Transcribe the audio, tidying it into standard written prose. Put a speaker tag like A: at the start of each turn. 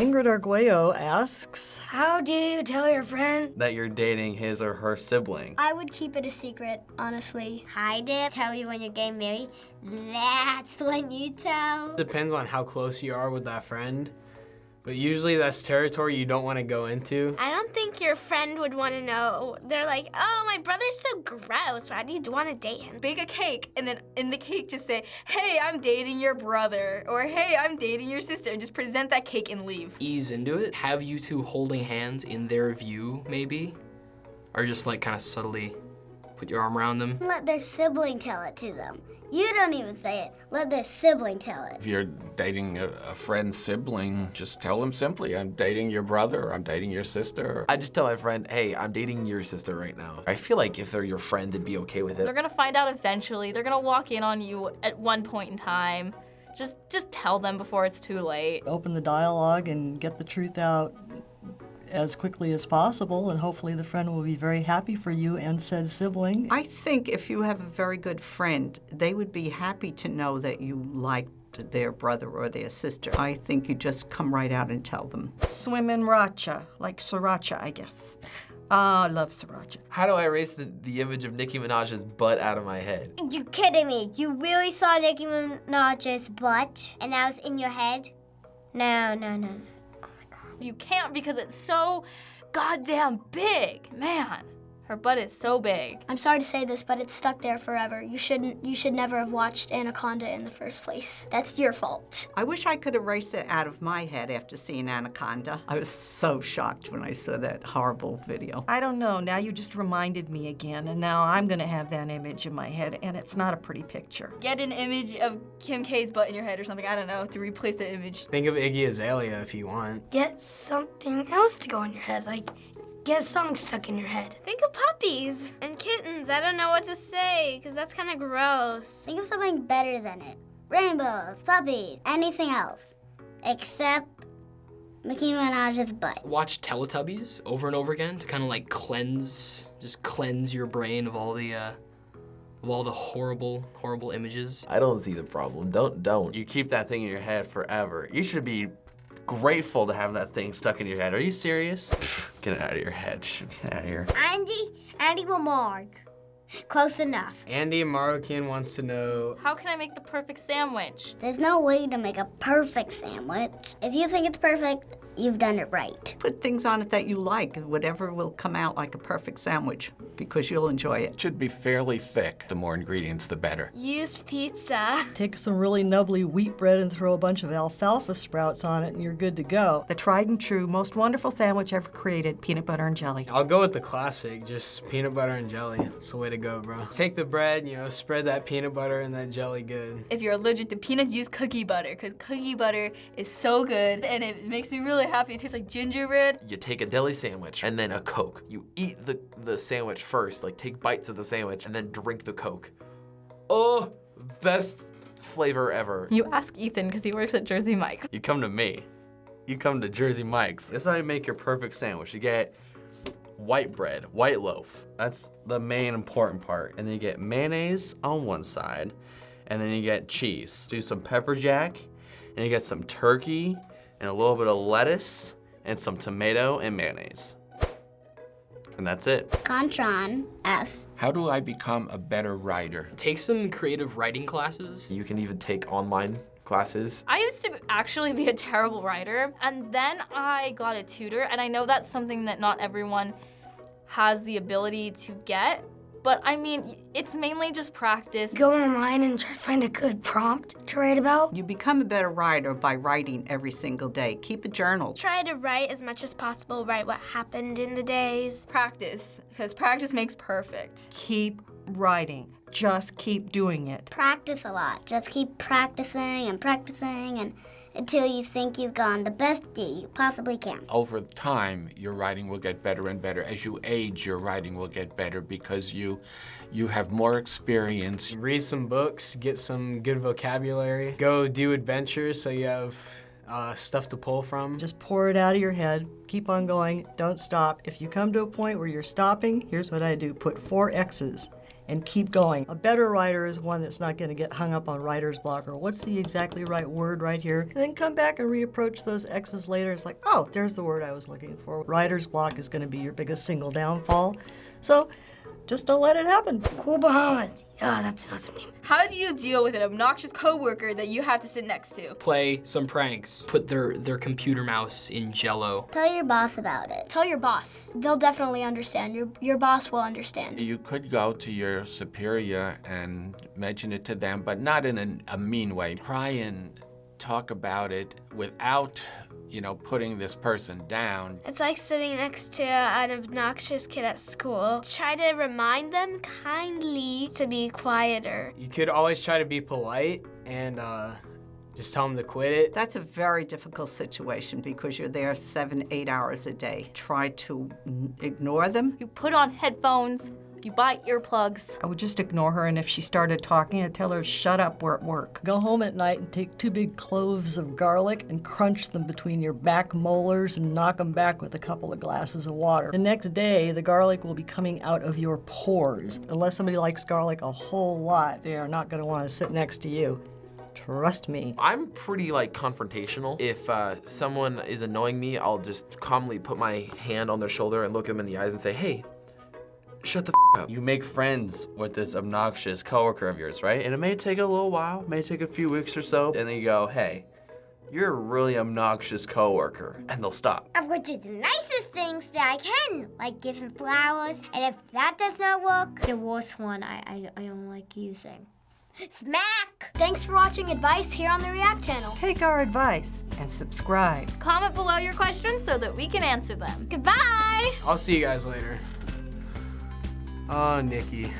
A: Ingrid Arguello asks,
B: how do you tell your friend
C: that you're dating his or her sibling?
B: I would keep it a secret, honestly.
D: Hide it, tell you when you're getting married. That's when you tell.
E: Depends on how close you are with that friend. But usually that's territory you don't want to go into.
F: I don't think your friend would want to know. They're like, oh, my brother's so gross. Why do you want to date him?
G: Bake a cake, and then in the cake just say, hey, I'm dating your brother, or hey, I'm dating your sister, and just present that cake and leave.
H: Ease into it. Have you two holding hands in their view, maybe? Or just like kind of subtly put your arm around them.
D: Let their sibling tell it to them. You don't even say it. Let their sibling tell it.
I: If you're dating a friend's sibling, just tell them simply, I'm dating your brother, or I'm dating your sister.
C: I just tell my friend, hey, I'm dating your sister right now. I feel like if they're your friend, they'd be okay with it.
J: They're gonna find out eventually. They're gonna walk in on you at one point in time. Just tell them before it's too late.
A: open the dialogue and get the truth out as quickly as possible, and hopefully the friend will be very happy for you and said sibling.
K: I think if you have a very good friend, they would be happy to know that you liked their brother or their sister. I think you just come right out and tell them.
L: Swim in racha, like sriracha, I guess. I love sriracha.
C: How do I erase the image of Nicki Minaj's butt out of my head?
D: You kidding me? You really saw Nicki Minaj's butt and that was in your head? No.
J: You can't because it's so goddamn big. Man, her butt is so big.
B: I'm sorry to say this, but it's stuck there forever. You should never have watched Anaconda in the first place. That's your fault.
K: I wish I could erase it out of my head after seeing Anaconda. I was so shocked when I saw that horrible video.
L: I don't know, now you just reminded me again, and now I'm gonna have that image in my head, and it's not a pretty picture.
G: Get an image of Kim K's butt in your head or something, I don't know, to replace the image.
E: Think of Iggy Azalea if you want.
B: Get something else to go in your head, like get a song stuck in your head.
F: Think of puppies and kittens. I don't know what to say, because that's kind of gross.
D: Think of something better than it. Rainbows, puppies, anything else. Except Nicki Minaj's butt.
H: Watch Teletubbies over and over again to kind of like cleanse your brain of all the horrible images.
C: I don't see the problem. Don't. You keep that thing in your head forever. You should be grateful to have that thing stuck in your head. Are you serious? Get it out of your head. Get out of here.
D: Andy Lamarck. Close enough.
E: Andy Marroquin wants to know,
J: How can I make the perfect sandwich?
D: There's no way to make a perfect sandwich. If you think it's perfect, you've done it right.
K: Put things on it that you like, whatever will come out like a perfect sandwich, because you'll enjoy it.
I: It should be fairly thick. The more ingredients, the better.
F: Use pizza.
A: Take some really nubbly wheat bread and throw a bunch of alfalfa sprouts on it and you're good to go.
L: The tried and true, most wonderful sandwich ever created, peanut butter and jelly.
E: I'll go with the classic, just peanut butter and jelly. That's the way to go, bro. Take the bread, spread that peanut butter and that jelly good.
G: If you're allergic to peanuts, use cookie butter, because cookie butter is so good, and it makes me really happy. It tastes like gingerbread.
C: You take a deli sandwich and then a Coke. You eat the sandwich first, like take bites of the sandwich and then drink the Coke. Oh, best flavor ever.
J: You ask Ethan because he works at Jersey Mike's.
C: You come to me. You come to Jersey Mike's. That's how you make your perfect sandwich. You get white bread, white loaf. That's the main important part. And then you get mayonnaise on one side, and then you get cheese. Do some pepper jack, and you get some turkey, and a little bit of lettuce, and some tomato and mayonnaise. And that's it.
D: Contron F.
I: How do I become a better writer?
H: Take some creative writing classes.
C: You can even take online classes.
J: I used to actually be a terrible writer, and then I got a tutor, and I know that's something that not everyone has the ability to get, but I mean, it's mainly just practice.
B: Go online and try to find a good prompt to write about.
K: You become a better writer by writing every single day. Keep a journal.
F: Try to write as much as possible, write what happened in the days.
G: Practice, because practice makes perfect.
L: Keep writing. Just keep doing it.
D: Practice a lot. Just keep practicing and until you think you've gone the best you possibly can.
I: Over time, your writing will get better and better. As you age, your writing will get better because you have more experience.
E: Read some books, get some good vocabulary. Go do adventures so you have stuff to pull from.
A: Just pour it out of your head. Keep on going. Don't stop. If you come to a point where you're stopping, here's what I do. Put 4 X's. and keep going. A better writer is one that's not going to get hung up on writer's block or what's the exactly right word right here, and then come back and reapproach those X's later. It's like, oh, there's the word I was looking for. Writer's block is going to be your biggest single downfall. So just don't let it happen.
B: Cool Bahamas. Yeah, that's an awesome name.
G: How do you deal with an obnoxious coworker that you have to sit next to?
H: Play some pranks. Put their computer mouse in Jell-O.
D: Tell your boss about it.
B: Tell your boss. They'll definitely understand. Your boss will understand.
I: You could go to your superior and mention it to them, but not in a mean way. Try and talk about it without, putting this person down.
F: It's like sitting next to an obnoxious kid at school. Try to remind them kindly to be quieter.
E: You could always try to be polite and just tell them to quit it.
K: That's a very difficult situation because you're there 7-8 hours a day. Try to ignore them.
J: You put on headphones, you buy earplugs.
L: I would just ignore her, and if she started talking, I'd tell her, shut up, we're at work.
A: Go home at night and take 2 big cloves of garlic and crunch them between your back molars and knock them back with a couple of glasses of water. The next day, the garlic will be coming out of your pores. Unless somebody likes garlic a whole lot, they are not going to want to sit next to you. Trust me.
C: I'm pretty confrontational. If someone is annoying me, I'll just calmly put my hand on their shoulder and look them in the eyes and say, hey, shut the up. You make friends with this obnoxious coworker of yours, right? And it may take a little while, may take a few weeks or so, and then you go, hey, you're a really obnoxious coworker, and they'll stop.
D: I've got you the nicest things that I can, like give him flowers, and if that does not work, the worst one I don't like using. Smack!
B: Thanks for watching Advice here on the React channel.
L: Take our advice and subscribe.
J: Comment below your questions so that we can answer them.
F: Goodbye!
E: I'll see you guys later. Oh, Nikki.